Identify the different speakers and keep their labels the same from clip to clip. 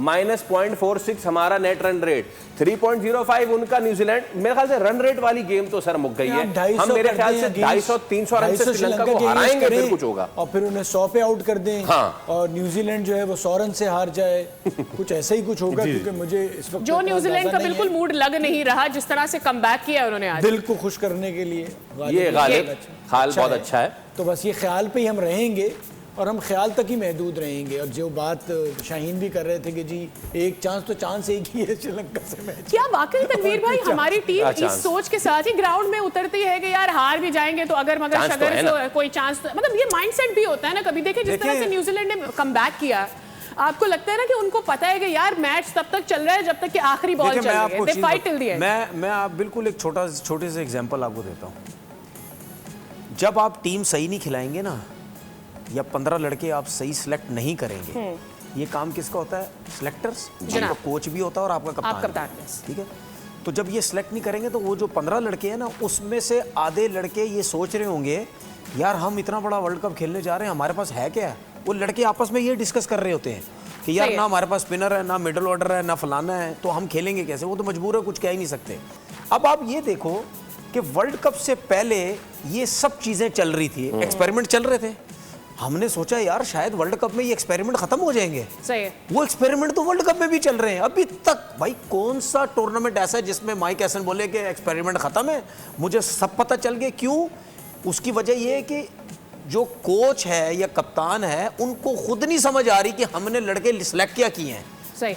Speaker 1: -0.46 हमारा net run rate, 3.05 उनका New Zealand. मेरे ख्याल से रन रेट वाली गेम तो सर मुक गई है। हम मेरे ख्याल से 250-300 रन से श्रीलंका को हराएंगे, फिर कुछ होगा
Speaker 2: और फिर उन्हें 100 पे आउट कर दें।
Speaker 1: हाँ।
Speaker 2: और न्यूजीलैंड जो है वो 100 रन से हार जाए, कुछ ऐसा ही कुछ होगा। क्योंकि मुझे इस वक्त
Speaker 3: जो न्यूजीलैंड का बिल्कुल मूड लग नहीं रहा, जिस तरह से कमबैक किया उन्होंने आज,
Speaker 2: दिल को खुश करने के लिए
Speaker 1: ये गालिब ख्याल बहुत अच्छा है।
Speaker 2: तो बस ये ख्याल पे ही हम रहेंगे और हम ख्याल तक ही महदूद रहेंगे। और जो बात शाहीन भी कर रहे थे कि जी एक चांस, तो चांस एक ही है श्रीलंका से मैच।
Speaker 3: क्या वाकई तनवीर भाई हमारी टीम इस सोच के साथ ही ग्राउंड में उतरती है कि यार हार भी जाएंगे तो अगर मगर शगर कोई चांस, मतलब ये माइंडसेट भी होता है ना कभी। देखिए जिस तरह से न्यूजीलैंड ने कमबैक किया, आपको लगता है ना कि उनको पता है कि यार मैच तब तक चल रहा है जब तक कि आखिरी बॉल चल रही है, they fight till the end.
Speaker 4: मैं आप बिल्कुल एक छोटे से एग्जांपल आपको देता हूं। जब आप टीम सही नहीं खिलाएंगे ना, या 15 लड़के आप सही सिलेक्ट नहीं करेंगे, ये काम किसका होता है? सिलेक्टर्स, जिनका कोच भी होता है और आपका कप्तान। ठीक है, तो जब ये सिलेक्ट नहीं करेंगे तो वो जो 15 लड़के हैं ना, उसमें से आधे लड़के ये सोच रहे होंगे यार हम इतना बड़ा वर्ल्ड कप खेलने जा रहे हैं, हमारे पास है क्या? वो लड़के आपस में ये डिस्कस कर रहे होते हैं कि यार ना हमारे पास स्पिनर है, ना मिडल ऑर्डर है, ना फलाना है, तो हम खेलेंगे कैसे? वो तो मजबूर है, कुछ कह ही नहीं सकते। अब आप ये देखो कि वर्ल्ड कप से पहले ये सब चीजें चल रही थी, एक्सपेरिमेंट चल रहे थे। हमने सोचा यार शायद वर्ल्ड कप में ये एक्सपेरिमेंट खत्म हो जाएंगे।
Speaker 3: सही है।
Speaker 4: वो एक्सपेरिमेंट तो वर्ल्ड कप में भी चल रहे हैं अभी तक। भाई कौन सा टूर्नामेंट ऐसा है जिसमें माइक एसन बोले कि एक्सपेरिमेंट खत्म है? मुझे सब पता चल गया। क्यों? उसकी वजह ये है कि जो कोच है या कप्तान है, उनको खुद नहीं समझ आ रही कि हमने लड़के सिलेक्ट क्या किए हैं।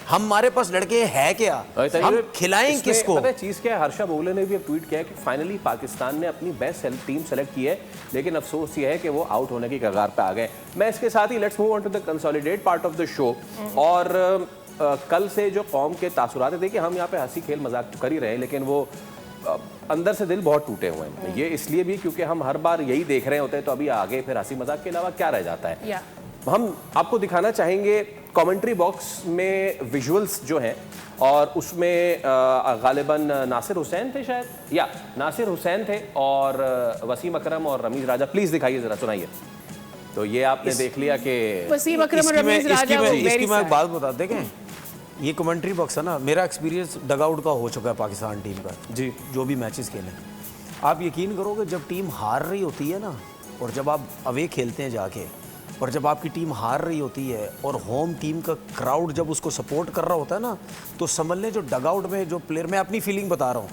Speaker 4: हमारे पास लड़के है क्या, हम खिलाएं किसको?
Speaker 1: पता है चीज क्या है? हर्षा बोगले ने भी एक ट्वीट किया है कि फाइनली पाकिस्तान ने अपनी बेस्ट टीम सेलेक्ट की है, लेकिन अफसोस ये है कि वो आउट होने की कगार पे आ गए। मैं इसके साथ ही let's move on to the consolidate part of the show. और कल से जो कौम के तासुरात थे कि हम यहाँ पे हंसी खेल मजाक कर ही रहे हैं, लेकिन वो अंदर से दिल बहुत टूटे हुए हैं। ये इसलिए भी क्योंकि हम हर बार यही देख रहे होते हैं, तो अभी आगे फिर हंसी मजाक के अलावा क्या रह जाता है? हम आपको दिखाना चाहेंगे कमेंट्री बॉक्स में विजुअल्स जो हैं, और उसमें गालिबन नासिर हुसैन थे शायद, या नासिर हुसैन थे और वसीम अकरम और रमीज राजा। प्लीज दिखाइए जरा, सुनाइए। तो ये आपने देख लिया कि
Speaker 3: वसीम अकरम और रमीज राजा।
Speaker 4: इसकी मैं एक बात बता दें, ये कमेंट्री बॉक्स है ना, मेरा एक्सपीरियंस डगआउट का हो चुका है पाकिस्तान टीम का जी, जो भी मैचेस खेले। आप यकीन करोगे जब टीम हार रही होती है ना, और जब आप अवे खेलते हैं जाके, और जब आपकी टीम हार रही होती है और होम टीम का क्राउड जब उसको सपोर्ट कर रहा होता है ना, तो समझ लें जो डगआउट में जो प्लेयर, मैं अपनी फीलिंग बता रहा हूँ,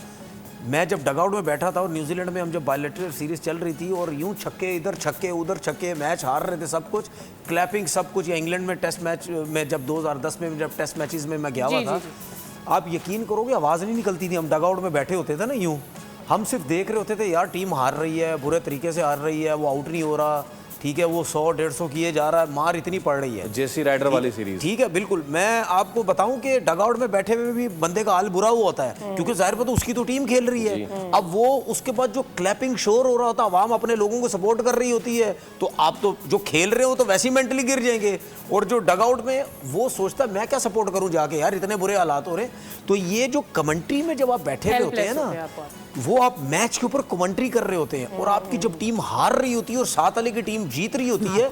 Speaker 4: मैं जब डगआउट में बैठा था और न्यूजीलैंड में हम जब बायलैटरल सीरीज चल रही थी और यूं छक्के इधर छक्के उधर छक्के, मैच हार रहे थे, सब कुछ क्लैपिंग सब कुछ। या इंग्लैंड में टेस्ट मैच में जब 2010 में जब टेस्ट मैचेस में मैं गया हुआ था, आप यकीन करोगे आवाज़ नहीं निकलती थी। हम डगआउट में बैठे होते थे ना, यूँ हम सिर्फ देख रहे होते थे यार टीम हार रही है, बुरे तरीके से हार रही है, वो आउट नहीं हो रहा, ठीक है, वो 100-150 किए जा रहा है, मार इतनी पड़ रही है।
Speaker 1: जेसी राइडर वाली सीरीज,
Speaker 4: ठीक है, बिल्कुल। मैं आपको बताऊं कि डगआउट में बैठे हुए भी बंदे का हाल बुरा हुआ होता है, क्योंकि जाहिर बात है उसकी तो टीम खेल रही है। अब वो उसके बाद जो क्लैपिंग शोर हो रहा होता है, आवाम अपने लोगों को सपोर्ट कर रही होती है, तो आप तो जो खेल रहे हो तो वैसे ही मेंटली गिर जाएंगे। और जो डगआउट में वो सोचता है मैं क्या सपोर्ट करूं जाके, यार इतने बुरे हालात हो रहे। तो ये जो कमेंट्री में जब आप बैठे हुए होते हैं ना, वो आप मैच के ऊपर कमेंट्री कर रहे होते हैं, और आपकी जब टीम हार रही होती है और साथ वाले की टीम जीत रही होती है,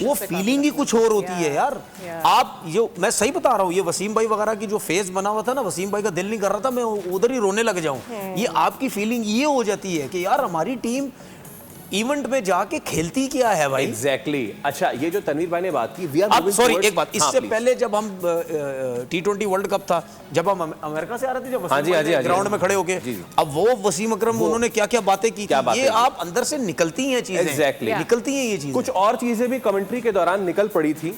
Speaker 4: वो फीलिंग ही कुछ और होती है यार। आप जो, मैं सही बता रहा हूँ, ये वसीम भाई वगैरह की जो फेस बना हुआ था ना, वसीम भाई का दिल नहीं कर रहा था मैं उधर ही रोने लग जाऊं। ये आपकी फीलिंग ये हो जाती है कि यार हमारी टीम इवेंट में जाके खेलती क्या है भाई।
Speaker 1: एग्जैक्टली। अच्छा, ये जो तनवीर भाई ने बात की,
Speaker 4: सॉरी एक बात, इससे पहले जब हम T20 वर्ल्ड कप था, जब हम अमेरिका से आ रहे थे, जब ग्राउंड में खड़े होके, अब वो वसीम अकरम उन्होंने क्या क्या बातें की, ये आप अंदर से निकलती हैं चीजें।
Speaker 1: एग्जैक्टली,
Speaker 4: निकलती हैं ये चीजें।
Speaker 1: कुछ और चीजें भी कमेंट्री के दौरान निकल पड़ी थी।